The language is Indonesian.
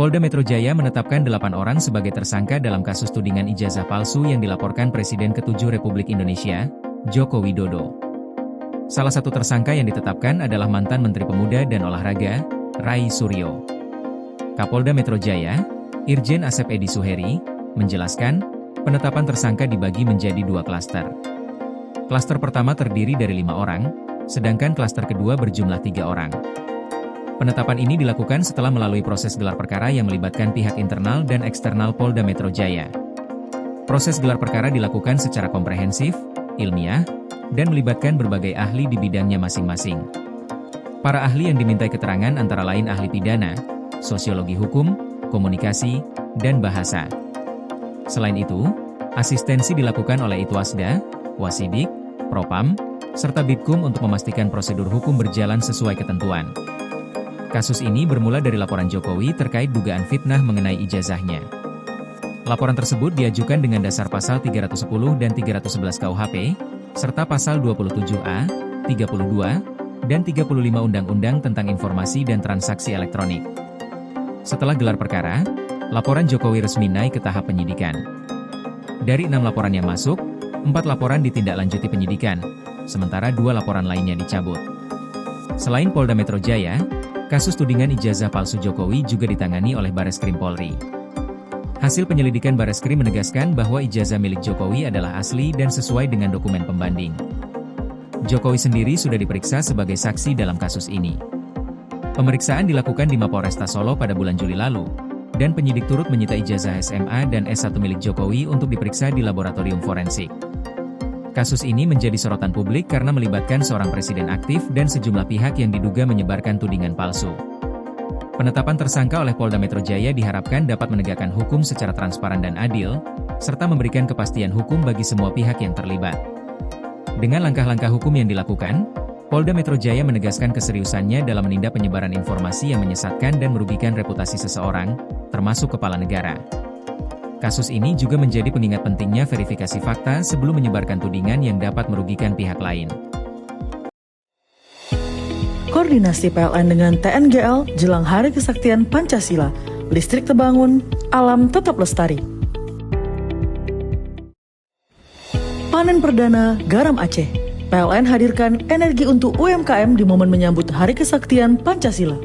Polda Metro Jaya menetapkan 8 orang sebagai tersangka dalam kasus tudingan ijazah palsu yang dilaporkan Presiden ke-7 Republik Indonesia, Joko Widodo. Salah satu tersangka yang ditetapkan adalah mantan Menteri Pemuda dan Olahraga, Rai Suryo. Kapolda Metro Jaya, Irjen Asep Edi Suheri, menjelaskan, penetapan tersangka dibagi menjadi 2 klaster. Klaster pertama terdiri dari 5 orang, sedangkan klaster kedua berjumlah 3 orang. Penetapan ini dilakukan setelah melalui proses gelar perkara yang melibatkan pihak internal dan eksternal Polda Metro Jaya. Proses gelar perkara dilakukan secara komprehensif, ilmiah, dan melibatkan berbagai ahli di bidangnya masing-masing. Para ahli yang dimintai keterangan antara lain ahli pidana, sosiologi hukum, komunikasi, dan bahasa. Selain itu, asistensi dilakukan oleh Itwasda, Wasidik, Propam, serta Bitkum untuk memastikan prosedur hukum berjalan sesuai ketentuan. Kasus ini bermula dari laporan Jokowi terkait dugaan fitnah mengenai ijazahnya. Laporan tersebut diajukan dengan dasar pasal 310 dan 311 KUHP, serta pasal 27A, 32, dan 35 Undang-Undang tentang Informasi dan Transaksi Elektronik. Setelah gelar perkara, laporan Jokowi resmi naik ke tahap penyidikan. Dari 6 laporan yang masuk, 4 laporan ditindaklanjuti penyidikan, sementara 2 laporan lainnya dicabut. Selain Polda Metro Jaya, kasus tudingan ijazah palsu Jokowi juga ditangani oleh Bareskrim Polri. Hasil penyelidikan Bareskrim menegaskan bahwa ijazah milik Jokowi adalah asli dan sesuai dengan dokumen pembanding. Jokowi sendiri sudah diperiksa sebagai saksi dalam kasus ini. Pemeriksaan dilakukan di Mapolresta Solo pada bulan Juli lalu, dan penyidik turut menyita ijazah SMA dan S1 milik Jokowi untuk diperiksa di laboratorium forensik. Kasus ini menjadi sorotan publik karena melibatkan seorang presiden aktif dan sejumlah pihak yang diduga menyebarkan tudingan palsu. Penetapan tersangka oleh Polda Metro Jaya diharapkan dapat menegakkan hukum secara transparan dan adil, serta memberikan kepastian hukum bagi semua pihak yang terlibat. Dengan langkah-langkah hukum yang dilakukan, Polda Metro Jaya menegaskan keseriusannya dalam menindak penyebaran informasi yang menyesatkan dan merugikan reputasi seseorang, termasuk kepala negara. Kasus ini juga menjadi pengingat pentingnya verifikasi fakta sebelum menyebarkan tudingan yang dapat merugikan pihak lain. Koordinasi PLN dengan TNGL jelang Hari Kesaktian Pancasila, listrik terbangun, alam tetap lestari. Panen perdana garam Aceh. PLN hadirkan energi untuk UMKM di momen menyambut Hari Kesaktian Pancasila.